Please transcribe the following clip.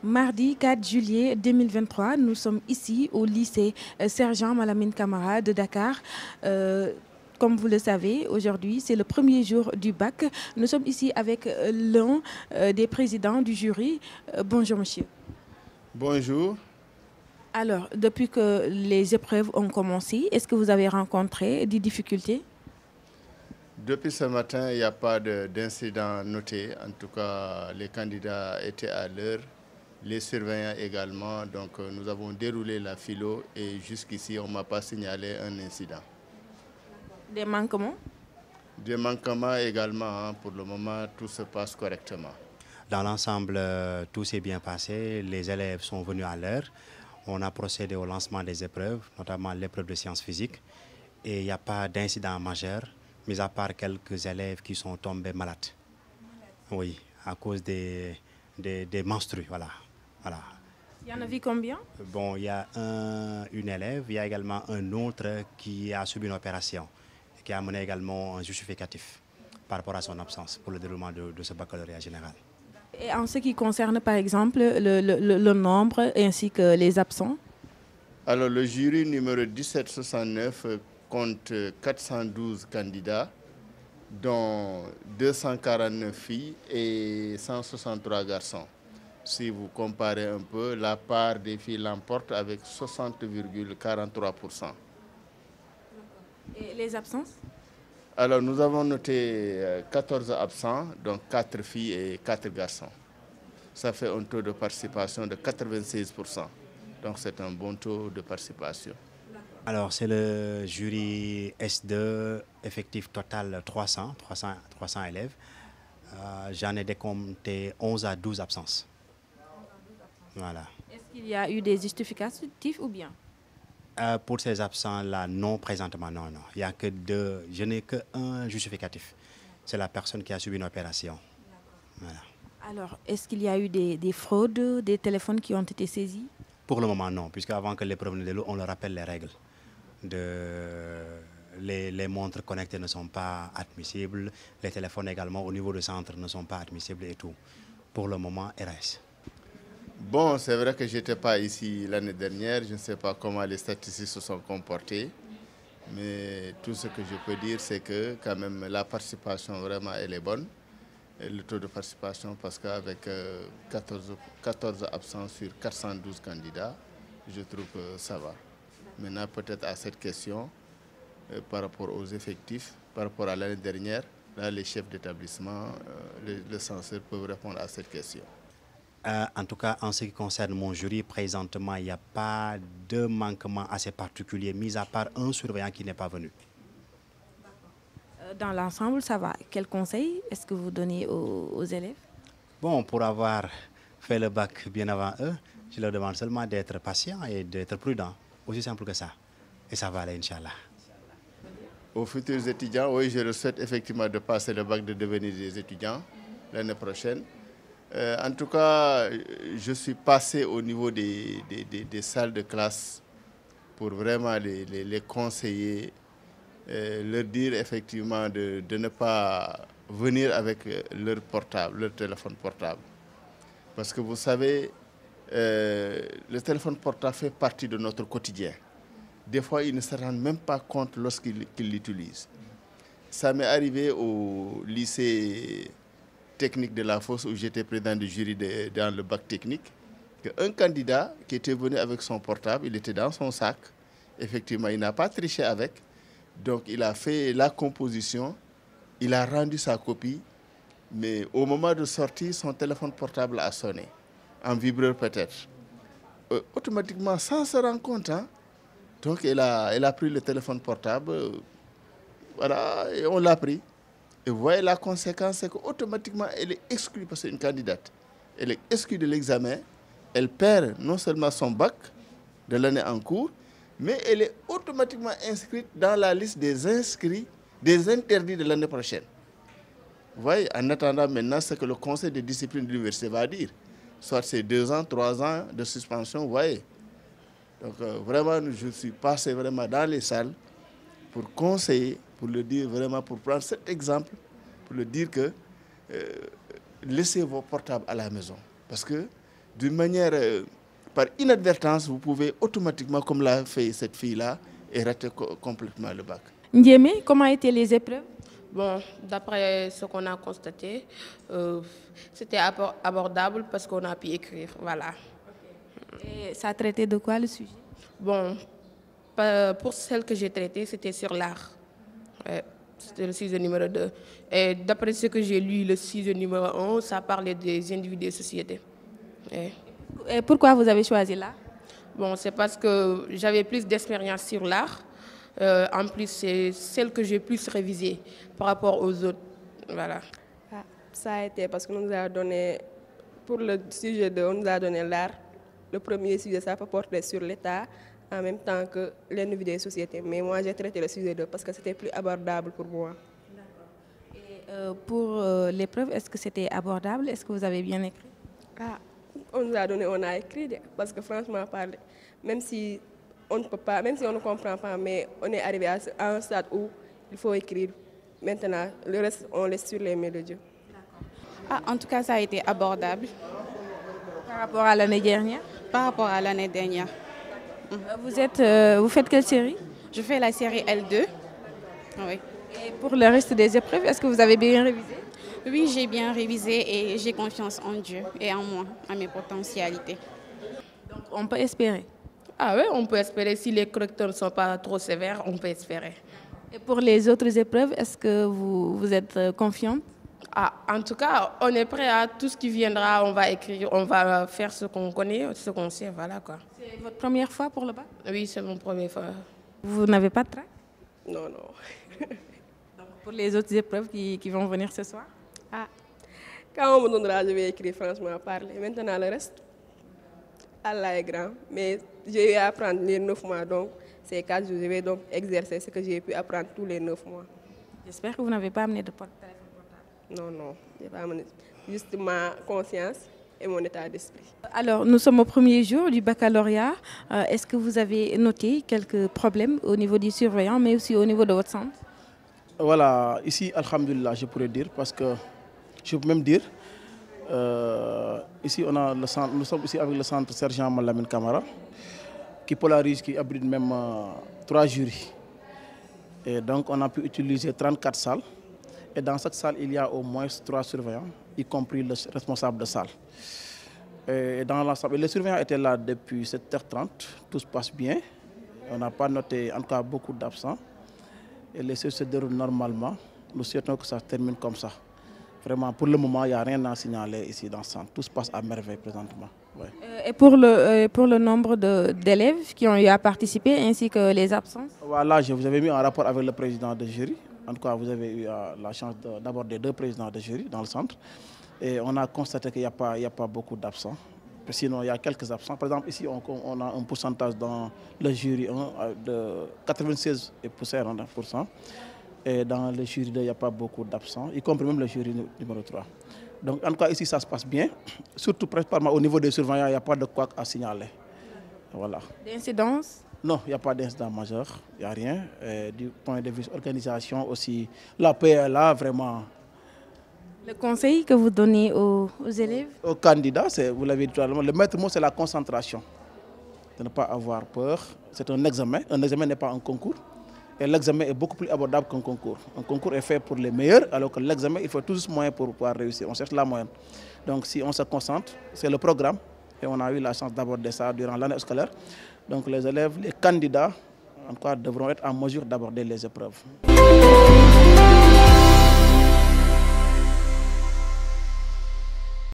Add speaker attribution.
Speaker 1: Mardi 4 juillet 2023, nous sommes ici au lycée Sergent Malamine Camara de Dakar. Comme vous le savez, aujourd'hui, c'est le premier jour du bac. Nous sommes ici avec l'un des présidents du jury. Bonjour, monsieur.
Speaker 2: Bonjour.
Speaker 1: Alors, depuis que les épreuves ont commencé, est-ce que vous avez rencontré des difficultés?
Speaker 2: Depuis ce matin, il n'y a pas d'incident noté. En tout cas, les candidats étaient à l'heure, les surveillants également. Donc, nous avons déroulé la philo et jusqu'ici, on ne m'a pas signalé un incident.
Speaker 1: Des manquements?
Speaker 2: Des manquements également. Hein. Pour le moment, tout se passe correctement.
Speaker 3: Dans l'ensemble, tout s'est bien passé. Les élèves sont venus à l'heure. On a procédé au lancement des épreuves, notamment l'épreuve de sciences physiques. Et il n'y a pas d'incident majeur, mis à part quelques élèves qui sont tombés malades. Oui, à cause des menstrues, voilà.
Speaker 1: Il y en a vu combien?
Speaker 3: Bon, il y a une élève, il y a également un autre qui a subi une opération, qui a amené également un justificatif par rapport à son absence pour le déroulement de ce baccalauréat général.
Speaker 1: Et en ce qui concerne, par exemple, le nombre ainsi que les absents?
Speaker 2: Alors, le jury numéro 1769 compte 412 candidats, dont 249 filles et 163 garçons. Si vous comparez un peu, la part des filles l'emporte avec 60,43%.
Speaker 1: Et les absences?
Speaker 2: Alors, nous avons noté 14 absents, donc 4 filles et 4 garçons. Ça fait un taux de participation de 96%. Donc, c'est un bon taux de participation.
Speaker 3: Alors, c'est le jury S2, effectif total 300 élèves. J'en ai décompté 11 à 12 absences. Voilà.
Speaker 1: Est-ce qu'il y a eu des justificatifs ou bien?
Speaker 3: Pour ces absents-là, non, présentement, non. Il y a que deux. Je n'ai qu'un justificatif. C'est la personne qui a subi une opération. Voilà.
Speaker 1: Alors, est-ce qu'il y a eu des fraudes, des téléphones qui ont été saisis?
Speaker 3: Pour le moment, non, puisque avant que l'épreuve ne déroule, on leur rappelle les règles. Les montres connectées ne sont pas admissibles, les téléphones également au niveau du centre ne sont pas admissibles et tout. Pour le moment, RS.
Speaker 2: Bon, c'est vrai que je n'étais pas ici l'année dernière, je ne sais pas comment les statistiques se sont comportées, mais tout ce que je peux dire, c'est que quand même la participation, vraiment, elle est bonne. Et le taux de participation, parce qu'avec 14 absents sur 412 candidats, je trouve que ça va. Maintenant, peut-être à cette question, par rapport aux effectifs, par rapport à l'année dernière, là, les chefs d'établissement, le censeur peuvent répondre à cette question.
Speaker 3: En tout cas, en ce qui concerne mon jury, présentement, il n'y a pas de manquement assez particulier, mis à part un surveillant qui n'est pas venu.
Speaker 1: Dans l'ensemble, ça va. Quel conseil est-ce que vous donnez aux élèves?
Speaker 3: Bon, pour avoir fait le bac bien avant eux, je leur demande seulement d'être patient et d'être prudent. Aussi simple que ça. Et ça va aller, Inch'Allah.
Speaker 2: Aux futurs étudiants, oui, je leur souhaite effectivement de passer le bac, de devenir des étudiants l'année prochaine. En tout cas, je suis passé au niveau des salles de classe pour vraiment les conseiller, leur dire effectivement de ne pas venir avec leur portable, leur téléphone portable. Parce que vous savez, le téléphone portable fait partie de notre quotidien. Des fois, ils ne se rendent même pas compte lorsqu'ils l'utilisent. Ça m'est arrivé au lycée technique de la Fosse où j'étais président du jury dans le bac technique, qu'un candidat qui était venu avec son portable, il était dans son sac. Effectivement, il n'a pas triché avec. Donc, il a fait la composition, il a rendu sa copie, mais au moment de sortir, son téléphone portable a sonné, en vibreur peut-être. Automatiquement, sans se rendre compte, hein. Donc, elle a pris le téléphone portable, voilà, et on l'a pris. Et vous voyez la conséquence, c'est qu'automatiquement, elle est exclue, parce que c'est une candidate. Elle est exclue de l'examen, elle perd non seulement son bac de l'année en cours, mais elle est automatiquement inscrite dans la liste des inscrits, des interdits de l'année prochaine. Vous voyez, en attendant maintenant ce que le conseil de discipline de l'université va dire. Soit c'est 2 ans, 3 ans de suspension, vous voyez. Donc vraiment, je suis passé vraiment dans les salles pour conseiller, pour le dire vraiment, pour prendre cet exemple, pour le dire que laissez vos portables à la maison. Parce que d'une manière, par inadvertance, vous pouvez automatiquement, comme l'a fait cette fille-là, et rater complètement le bac.
Speaker 1: Ndiémé, comment étaient les épreuves?
Speaker 4: Bon, d'après ce qu'on a constaté, c'était abordable parce qu'on a pu écrire, voilà.
Speaker 1: Et ça traitait de quoi le sujet?
Speaker 4: Bon, pour celle que j'ai traitée, c'était sur l'art. C'était le sujet numéro 2. Et d'après ce que j'ai lu, le sujet numéro 1, ça parlait des individus et sociétés.
Speaker 1: Et pourquoi vous avez choisi l'art?
Speaker 4: Bon, c'est parce que j'avais plus d'expérience sur l'art. En plus, c'est celle que j'ai plus révisée par rapport aux autres. Voilà.
Speaker 5: Ah, ça a été parce que nous a donné, pour le sujet 2, on nous a donné l'art. Le premier sujet, ça peut porter sur l'État en même temps que l'individu et société. Mais moi, j'ai traité le sujet 2 parce que c'était plus abordable pour moi.
Speaker 1: Et pour l'épreuve, est-ce que c'était abordable? Est-ce que vous avez bien écrit?
Speaker 5: Ah, on nous a donné, on a écrit, parce que franchement, parler, même si on ne peut pas, même si on ne comprend pas, mais on est arrivé à un stade où il faut écrire. Maintenant, le reste, on laisse sur les mains de Dieu.
Speaker 6: Ah, en tout cas, ça a été abordable.
Speaker 1: Par rapport à l'année dernière?
Speaker 6: Par rapport à l'année dernière.
Speaker 1: Vous faites quelle série?
Speaker 6: Je fais la série L2. Oui.
Speaker 1: Et pour le reste des épreuves, est-ce que vous avez bien révisé?
Speaker 6: Oui, j'ai bien révisé et j'ai confiance en Dieu et en moi, en mes potentialités.
Speaker 1: Donc on peut espérer.
Speaker 4: Ah oui, on peut espérer. Si les correcteurs ne sont pas trop sévères, on peut espérer.
Speaker 1: Et pour les autres épreuves, est-ce que vous êtes confiante?
Speaker 4: Ah, en tout cas, on est prêt à tout ce qui viendra. On va écrire, on va faire ce qu'on connaît, ce qu'on sait, voilà quoi.
Speaker 1: C'est votre première fois pour le bac?
Speaker 4: Oui, c'est mon première fois.
Speaker 1: Vous n'avez pas de trac?
Speaker 5: Non, non.
Speaker 1: Donc pour les autres épreuves qui vont venir ce soir?
Speaker 5: Ah, quand on me donnera, je vais écrire franchement parler. Maintenant, le reste, Allah est grand. Mais j'ai eu à apprendre les 9 mois, donc ces 4 jours, je vais donc exercer ce que j'ai pu apprendre tous les 9 mois.
Speaker 1: J'espère que vous n'avez pas amené de téléphone portable.
Speaker 5: Non, non, je n'ai pas amené. Juste ma conscience et mon état d'esprit.
Speaker 1: Alors, nous sommes au premier jour du baccalauréat. Est-ce que vous avez noté quelques problèmes au niveau du surveillant, mais aussi au niveau de votre centre?
Speaker 7: Voilà, ici, alhamdulillah, je pourrais dire, parce que je peux même dire, ici, nous sommes ici avec le centre Sergent Malamine Camara, qui polarise, qui abrite même 3 jurys. Et donc, on a pu utiliser 34 salles. Et dans cette salle, il y a au moins 3 surveillants, y compris le responsable de salle. Et dans l'ensemble, les surveillants étaient là depuis 7h30, tout se passe bien. On n'a pas noté en tout cas beaucoup d'absents. Et les séances se déroulent normalement. Nous souhaitons que ça se termine comme ça. Vraiment, pour le moment, il n'y a rien à signaler ici dans ce centre. Tout se passe à merveille présentement. Ouais.
Speaker 1: Et pour le nombre d'élèves qui ont eu à participer, ainsi que les absences?
Speaker 7: Voilà, je vous avais mis en rapport avec le président de jury. En tout cas, vous avez eu la chance d'aborder 2 présidents de jury dans le centre. Et on a constaté qu'il n'y a pas beaucoup d'absents. Sinon, il y a quelques absents. Par exemple, ici, on a un pourcentage dans le jury 1 de 96%. Et dans le jury 2, il n'y a pas beaucoup d'absents, y compris même le jury numéro 3. Donc, en tout cas, ici, ça se passe bien. Surtout, principalement, au niveau des surveillants, il n'y a pas de quoi à signaler. Voilà.
Speaker 1: D'incidence?
Speaker 7: Non, il n'y a pas d'incident majeur, il n'y a rien. Et du point de vue organisation aussi, la paix est là, vraiment.
Speaker 1: Le conseil que vous donnez aux élèves?
Speaker 7: Aux candidats, vous l'avez dit tout à l'heure, le maître mot, c'est la concentration. De ne pas avoir peur. C'est un examen. Un examen n'est pas un concours. Et l'examen est beaucoup plus abordable qu'un concours. Un concours est fait pour les meilleurs, alors que l'examen, il faut tous les moyens pour pouvoir réussir. On cherche la moyenne. Donc si on se concentre, c'est le programme. Et on a eu la chance d'aborder ça durant l'année scolaire. Donc les élèves, les candidats, en tout cas, devront être en mesure d'aborder les épreuves.